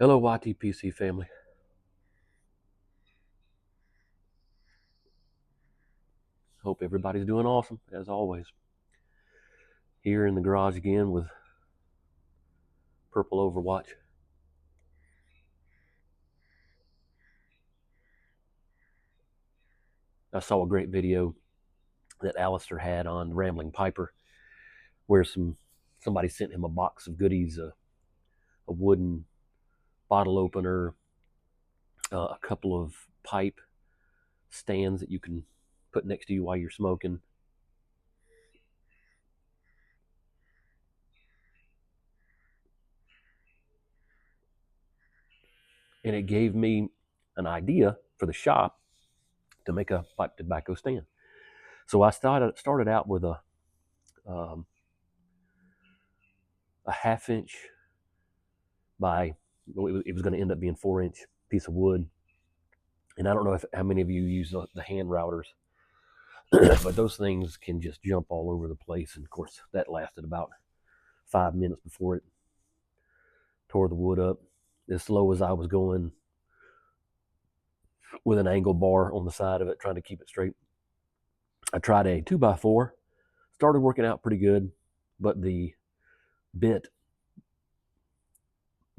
Hello, YTPC family. Hope everybody's doing awesome, as always. Here in the garage again with Purple Overwatch. I saw a great video that Alistair had on Rambling Piper, where somebody sent him a box of goodies, a wooden bottle opener, a couple of pipe stands that you can put next to you while you're smoking. And it gave me an idea for the shop to make a pipe tobacco stand. So I started out with a half-inch by, it was going to end up being 4-inch piece of wood. And I don't know how many of you use the hand routers, but those things can just jump all over the place. And of course, that lasted about 5 minutes before it tore the wood up. As slow as I was going with an angle bar on the side of it, trying to keep it straight. I tried a 2x4, started working out pretty good, but the bit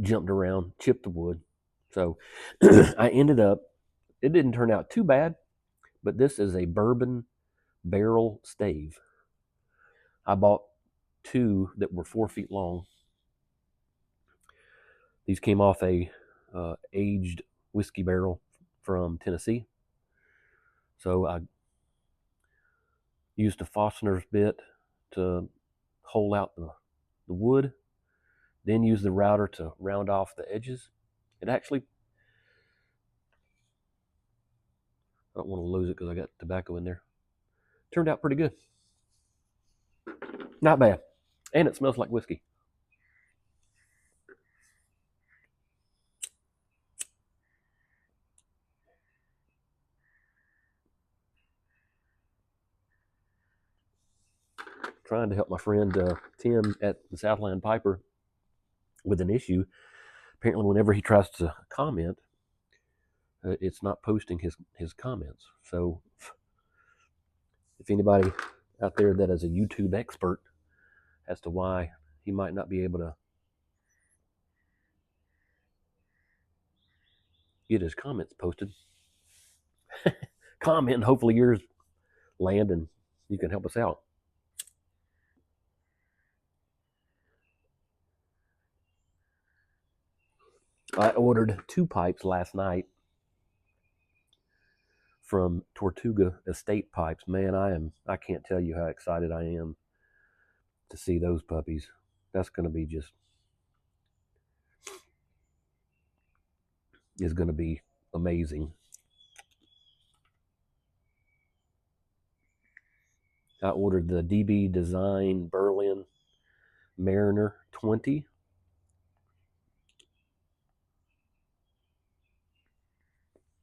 jumped around, chipped the wood. So I ended up, it didn't turn out too bad, but this is a Bourbon barrel stave. I bought 2 that were 4 feet long. These came off a aged whiskey barrel from Tennessee. So I used a Forstner's bit to hole out the wood, then used the router to round off the edges. It actually, I don't want to lose it because I got tobacco in there. Turned out pretty good. Not bad. And it smells like whiskey. Trying to help my friend Tim at the Southland Piper with an issue. Apparently, whenever he tries to comment, it's not posting his comments. So if anybody out there that is a YouTube expert as to why he might not be able to get his comments posted, comment, and hopefully yours land and you can help us out. I ordered 2 pipes last night from Tortuga Estate Pipes. Man, I can't tell you how excited I am to see those puppies. That's going to be is going to be amazing. I ordered the DB Design Berlin Mariner 20.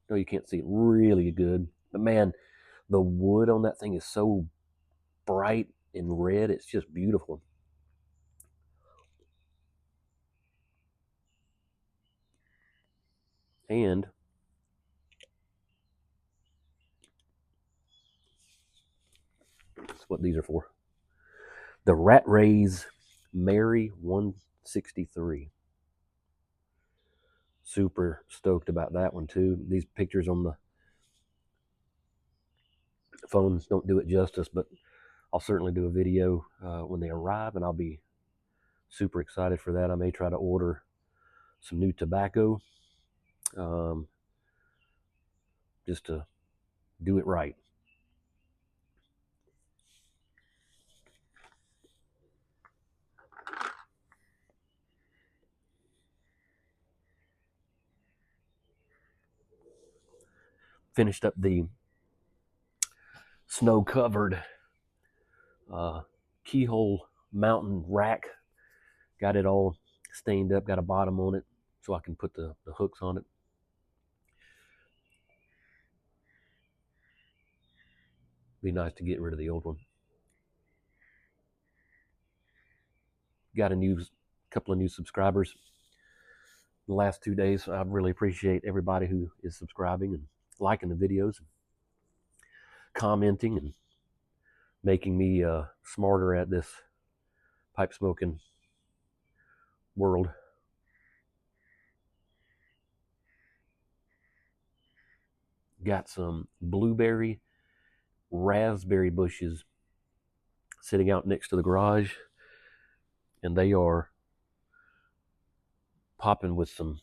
No, you can't see it really good. But man, the wood on that thing is so bright and red. It's just beautiful. And that's what these are for. The Rat Rays Mary 163. Super stoked about that one too. These pictures on the phones don't do it justice, but I'll certainly do a video when they arrive, and I'll be super excited for that. I may try to order some new tobacco just to do it right. Finished up the snow-covered keyhole mountain rack. Got it all stained up, got a bottom on it so I can put the hooks on it. Be nice to get rid of the old one. Got a couple of new subscribers. the last 2 days. I really appreciate everybody who is subscribing and liking the videos, and commenting, and making me smarter at this pipe smoking world. Got some blueberry, raspberry bushes sitting out next to the garage, and they are popping with some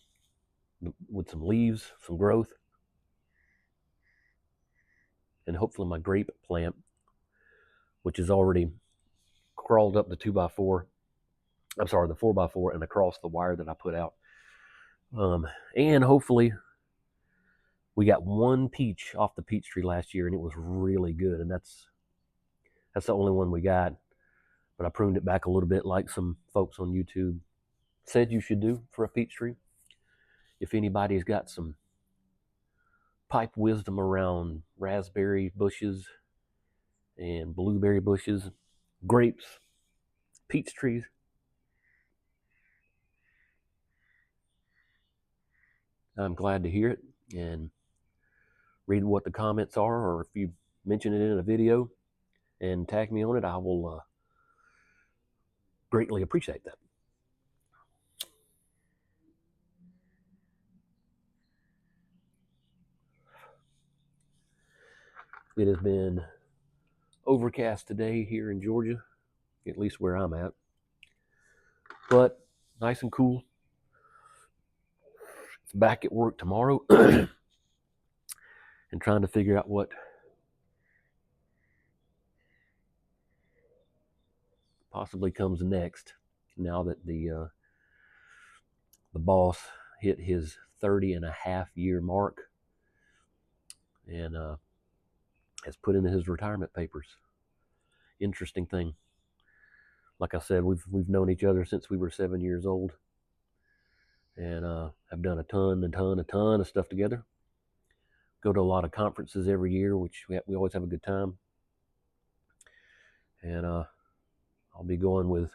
leaves, some growth, and hopefully my grape plant, which is already crawled up the 2x4. I'm sorry, the 4x4 and across the wire that I put out. And hopefully we got one peach off the peach tree last year, and it was really good, and that's the only one we got. But I pruned it back a little bit, like some folks on YouTube said you should do for a peach tree. If anybody's got some pipe wisdom around raspberry bushes and blueberry bushes, grapes, peach trees, I'm glad to hear it and read what the comments are, or if you mention it in a video and tag me on it, I will greatly appreciate that. It has been overcast today here in Georgia, at least where I'm at, but nice and cool. It's back at work tomorrow and trying to figure out what possibly comes next now that the boss hit his 30-and-a-half-year mark and has put in his retirement papers. Interesting thing. Like I said, we've known each other since we were 7 years old, and have done a ton of stuff together. Go to a lot of conferences every year, which we always have a good time. And I'll be going with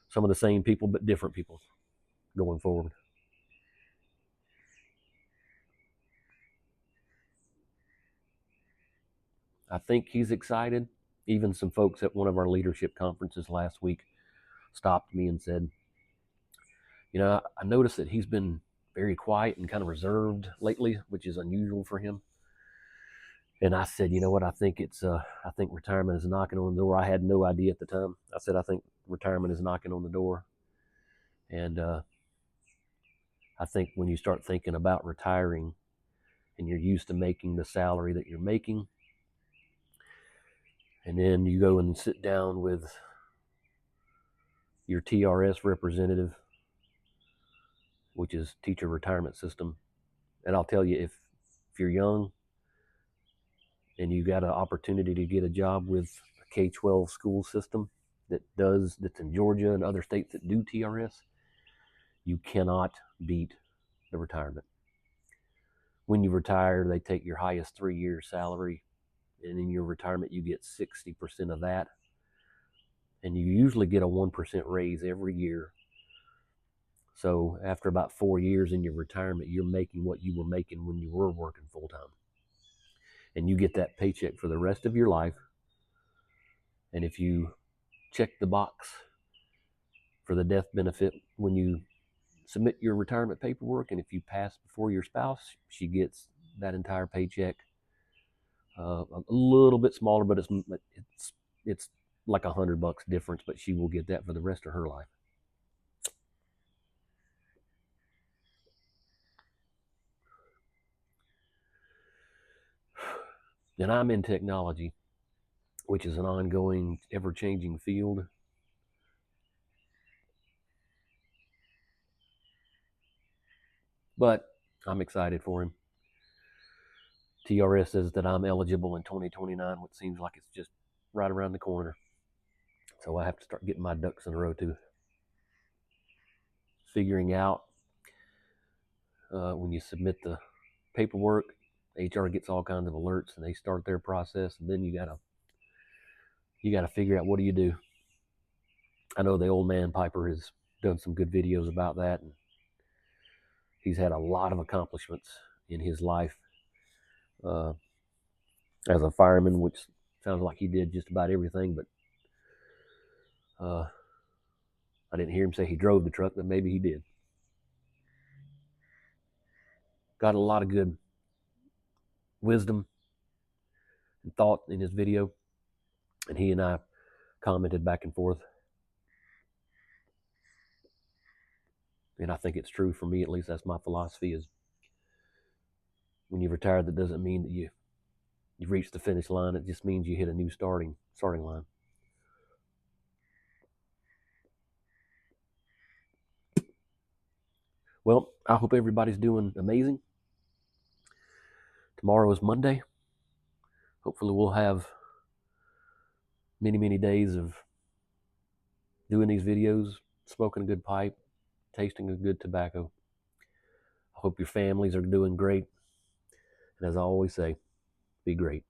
some of the same people, but different people going forward. I think he's excited. Even some folks at one of our leadership conferences last week stopped me and said, I noticed that he's been very quiet and kind of reserved lately, which is unusual for him. And I said, you know what? I think retirement is knocking on the door. I had no idea at the time. I said, I think retirement is knocking on the door. And I think when you start thinking about retiring and you're used to making the salary that you're making, and then you go and sit down with your TRS representative, which is Teacher Retirement System. And I'll tell you, if you're young and you got an opportunity to get a job with a K-12 school system that's in Georgia and other states that do TRS, you cannot beat the retirement. When you retire, they take your highest 3-year salary, and in your retirement you get 60% of that, and you usually get a 1% raise every year. So after about 4 years in your retirement, you're making what you were making when you were working full-time, and you get that paycheck for the rest of your life. And if you check the box for the death benefit when you submit your retirement paperwork, and if you pass before your spouse, she gets that entire paycheck. A little bit smaller, but it's like $100 difference, but she will get that for the rest of her life. And I'm in technology, which is an ongoing, ever-changing field. But I'm excited for him. TRS says that I'm eligible in 2029, which seems like it's just right around the corner. So I have to start getting my ducks in a row too. Figuring out when you submit the paperwork, HR gets all kinds of alerts and they start their process, and then you gotta figure out, what do you do. I know the old man Piper has done some good videos about that, and He's had a lot of accomplishments in his life as a fireman, which sounds like he did just about everything, but I didn't hear him say he drove the truck, but maybe he did. Got a lot of good wisdom and thought in his video, and he and I commented back and forth. And I think it's true for me, at least that's my philosophy, is when you retire, that doesn't mean that you've reached the finish line. It just means you hit a new starting line. Well, I hope everybody's doing amazing. Tomorrow is Monday. Hopefully we'll have many, many days of doing these videos, smoking a good pipe, tasting a good tobacco. I hope your families are doing great. And as I always say, be great.